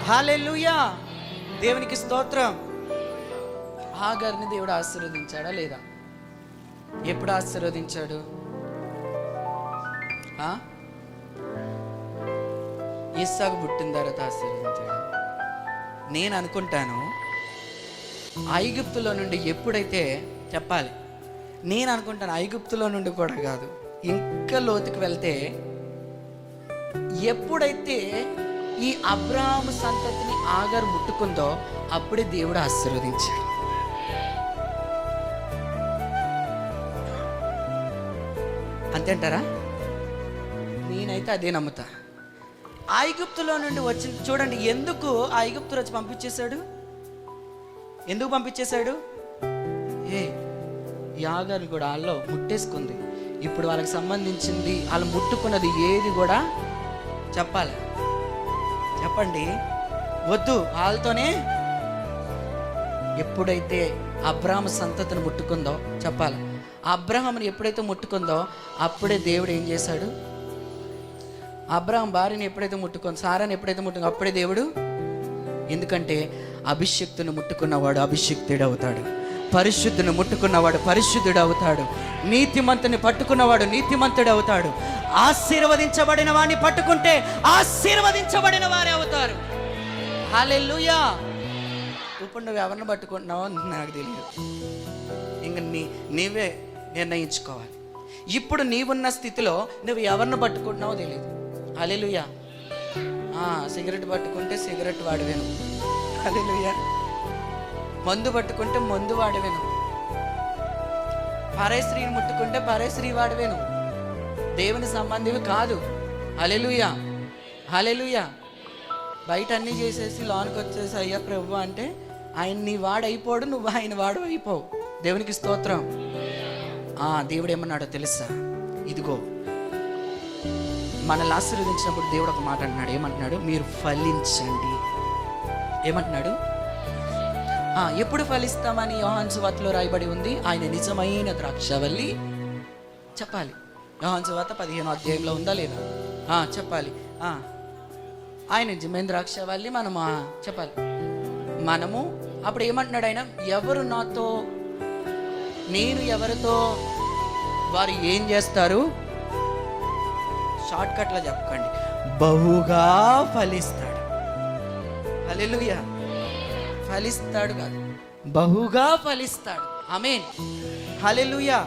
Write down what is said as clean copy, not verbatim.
హల్లెలూయా, దేవునికి స్తోత్రం. హాగర్ని దేవుడు ఆశీర్వదించాడా లేదా? ఎప్పుడు ఆశీర్వదించాడు? ఇస్సాకు పుట్టిన తర్వాత ఆశీర్వదించాడు. నేను అనుకుంటాను ఐగుప్తులో నుండి ఎప్పుడైతే చెప్పాలి, నేను అనుకుంటాను ఐగుప్తులో నుండి కూడా కాదు, ఇంకా లోతుకు వెళ్తే ఎప్పుడైతే ఈ అబ్రాహాము సంతతిని ఆగర్ ముట్టుకుందో అప్పుడే దేవుడు ఆశీర్వదించాడు. అంతేంటారా? నేనైతే అదే నమ్ముతా. ఐగుప్తులో నుండి వచ్చింది చూడండి. ఎందుకు ఐగుప్తు వచ్చి పంపించేశాడు? ఎందుకు పంపించేశాడు? యాగారు కూడా వాళ్ళలో ముట్టేసుకుంది. ఇప్పుడు వాళ్ళకి సంబంధించింది, వాళ్ళు ముట్టుకున్నది ఏది కూడా చెప్పాలి, చెప్పండి, వద్దు వాళ్ళతోనే. ఎప్పుడైతే అబ్రాహాము సంతతిని ముట్టుకుందో చెప్పాలి, అబ్రాహాముని ఎప్పుడైతే ముట్టుకుందో అప్పుడే దేవుడు ఏం చేశాడు? అబ్రాహాం భార్యని ఎప్పుడైతే ముట్టుకుందో, సారాని ఎప్పుడైతే ముట్టుకుందో అప్పుడే దేవుడు. ఎందుకంటే అభిషిక్తుని ముట్టుకున్నవాడు అభిషిక్తుడు అవుతాడు, పరిశుద్ధుని ముట్టుకున్నవాడు పరిశుద్ధుడు అవుతాడు, నీతిమంతుని పట్టుకున్నవాడు నీతిమంతుడు అవుతాడు. ఆశీర్వదించబడిన వాడిని పట్టుకుంటే ఆశీర్వదించబడిన వారే అవుతారు. హల్లెలూయా. ఇప్పుడు నువ్వు ఎవరిని పట్టుకుంటున్నావో నాకు తెలియదు, ఇంక నీవే నిర్ణయించుకోవాలి. ఇప్పుడు నీవున్న స్థితిలో నువ్వు ఎవరిని పట్టుకుంటున్నావో తెలియదు. హల్లెలూయా. సిగరెట్ పట్టుకుంటే సిగరెట్ వాడివేను. హల్లెలూయా. మందు పట్టుకుంటే మందు వాడివేను. పరస్త్రీని ముట్టుకుంటే పరస్త్రీ వాడివేను. దేవుని సంబంధివి కాదు. హల్లెలూయా, హల్లెలూయా. బయట అన్నీ చేసేసి లోనికి వచ్చేసి అయ్యా ప్రభు అంటే ఆయన నీ వాడు అయిపోడు, నువ్వు ఆయన వాడు అయిపోవు. దేవునికి స్తోత్రం. దేవుడు ఏమన్నాడో తెలుసా? ఇదిగో మనల్ని ఆశీర్వదించినప్పుడు దేవుడు ఒక మాట అంటున్నాడు. ఏమంటున్నాడు? మీరు ఫలించండి. ఏమంటున్నాడు? ఎప్పుడు ఫలిస్తామని యోహాను సువార్తలో రాయబడి ఉంది. ఆయన నిజమైన ద్రాక్షవల్లి. చెప్పాలి, యోహాను సువార్త 15వ అధ్యాయంలో ఉందా లేదా? చెప్పాలి. ఆయన నిజమైన ద్రాక్షవల్లి, మనము చెప్పాలి. మనము అప్పుడు ఏమంటున్నాడు ఆయన? ఎవరు నాతో, నేను ఎవరితో, వారు ఏం చేస్తారు? షార్ట్ కట్లో చెప్పకండి, బహుగా ఫలిస్తాడు. హల్లెలూయా. ఫలిస్తాడు కాదు, బహుగా ఫలిస్తాడు. ఆమేన్. హల్లెలూయా.